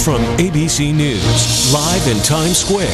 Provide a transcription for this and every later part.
From ABC News, live in Times Square,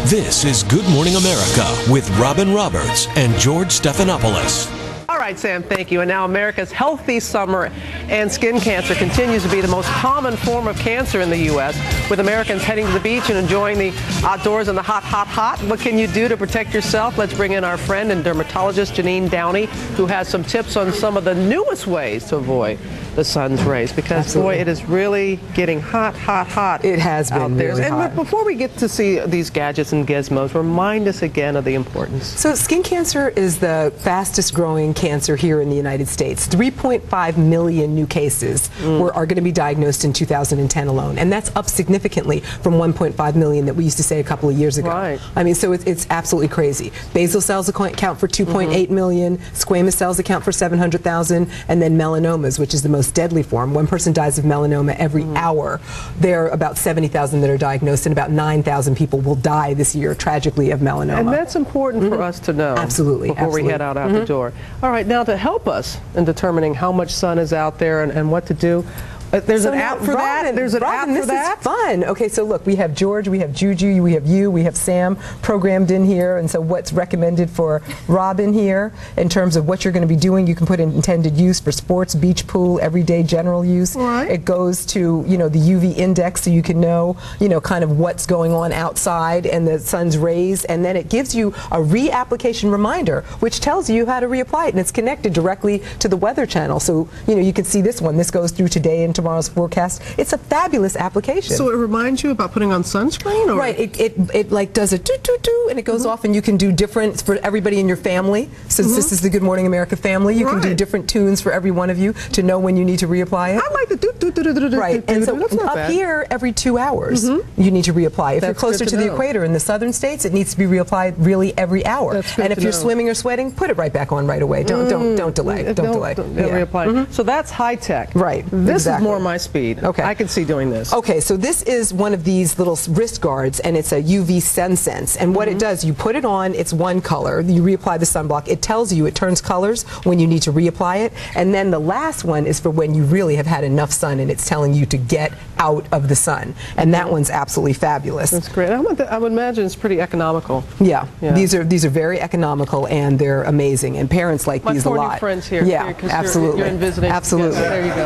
this is Good Morning America with Robin Roberts and George Stephanopoulos. All right, Sam, thank you. And now America's healthy summer, and skin cancer continues to be the most common form of cancer in the U.S., with Americans heading to the beach and enjoying the outdoors in the hot, hot, hot. What can you do to protect yourself? Let's bring in our friend and dermatologist, Jeannie Downie, who has some tips on some of the newest ways to avoid the sun's rays, because, Absolutely. boy, it is really getting hot, hot, hot. It has been out there. really hot. And before we get to see these gadgets and gizmos, remind us again of the importance. So skin cancer is the fastest growing cancer here in the United States. 3.5 million new cases are going to be diagnosed in 2010 alone, and that's up significantly from 1.5 million that we used to say a couple of years ago. Right. I mean, so it's absolutely crazy. Basal cells account for 2.8 million, squamous cells account for 700,000, and then melanomas, which is the most deadly form. One person dies of melanoma every hour. There are about 70,000 that are diagnosed, and about 9,000 people will die this year, tragically, of melanoma. And that's important for us to know. Absolutely. Before we head out the door. All right, now to help us in determining how much sun is out there and what to do, there's an app for that? There's an app for that? This is fun. Okay, so look, we have George, we have Juju, we have you, we have Sam programmed in here, and so what's recommended for Robin here in terms of what you're going to be doing, you can put in intended use for sports, beach, pool, everyday general use. Right. It goes to, the UV index so you can know, kind of what's going on outside and the sun's rays, and then it gives you a reapplication reminder, which tells you how to reapply it, and it's connected directly to the Weather Channel. So, you can see this one. This goes through today and tomorrow's forecast. It's a fabulous application. So it reminds you about putting on sunscreen? Or? Right. It like does a doo-doo-doo, and it goes off, and you can do different for everybody in your family. Since this is the Good Morning America family, you can do different tunes for every one of you to know when you need to reapply it. I like the doo-doo-doo-doo-doo-doo. Right. And so up here, every 2 hours, you need to reapply. If you're closer to the equator in the southern states, it needs to be reapplied really every hour. And if you're swimming or sweating, put it right back on right away. Don't delay. Don't delay. Reapply. So that's high tech. Right. This is more my speed. Okay. I can see doing this. Okay, so this is one of these little wrist guards, and it's a UVSunSense. And what it does, you put it on, it's one color, you reapply the sunblock, it tells you, it turns colors when you need to reapply it, and then the last one is for when you really have had enough sun, and it's telling you to get out of the sun. And that one's absolutely fabulous. That's great. I would imagine it's pretty economical. Yeah. These are very economical, and they're amazing, and parents like these a lot. My friends here. Yeah, absolutely. You're visiting. Absolutely. Yes, there you go.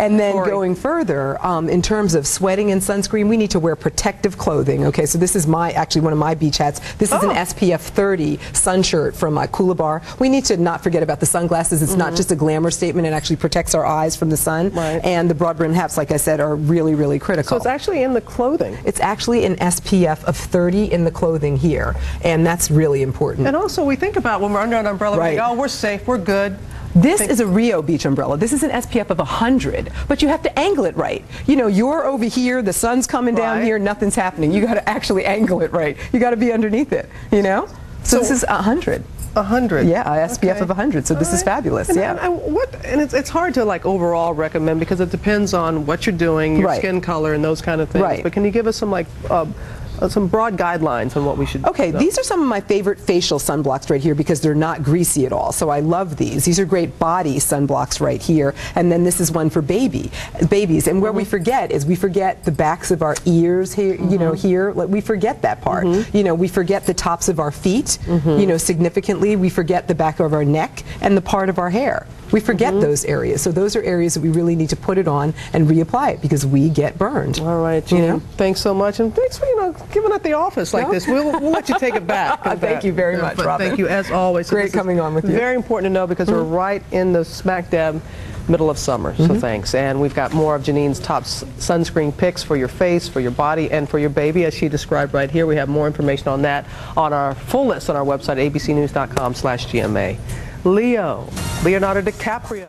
And then going further, in terms of sweating and sunscreen, we need to wear protective clothing. Okay, so this is actually one of my beach hats. This is an SPF 30 sun shirt from Coolabar. We need to not forget about the sunglasses. It's not just a glamour statement. It actually protects our eyes from the sun. Right. And the broad brim hats, like I said, are really, really critical. So it's actually in the clothing. It's actually an SPF of 30 in the clothing here, and that's really important. And also, we think about when we're under an umbrella, we think, oh, we're safe, we're good. This is a Rio beach umbrella. This is an SPF of 100, but you have to angle it right. You're over here, the sun's coming down here, nothing's happening. You got to actually angle it right. You got to be underneath it, So this is 100. 100. Yeah, a SPF of 100. So this is fabulous. And it's hard to overall recommend, because it depends on what you're doing, your skin color, and those kind of things. But can you give us some broad guidelines on what we should do? Okay, these are some of my favorite facial sunblocks right here, because they're not greasy at all. So I love these. These are great body sunblocks right here. And then this is one for babies. And where we forget is we forget the backs of our ears here, here. We forget that part. We forget the tops of our feet, significantly. We forget the back of our neck and the part of our hair. We forget those areas. So those are areas that we really need to put it on and reapply it, because we get burned. All right, Jeannie. Thanks so much, and thanks for giving it the office like this. We'll let you take it back. Thank you very much, Robin. Thank you as always. Great coming on with you. Very important to know, because we're right in the smack dab middle of summer. So thanks. And we've got more of Janine's top sunscreen picks for your face, for your body, and for your baby, as she described right here. We have more information on that on our full list on our website, abcnews.com/GMA. Leonardo DiCaprio.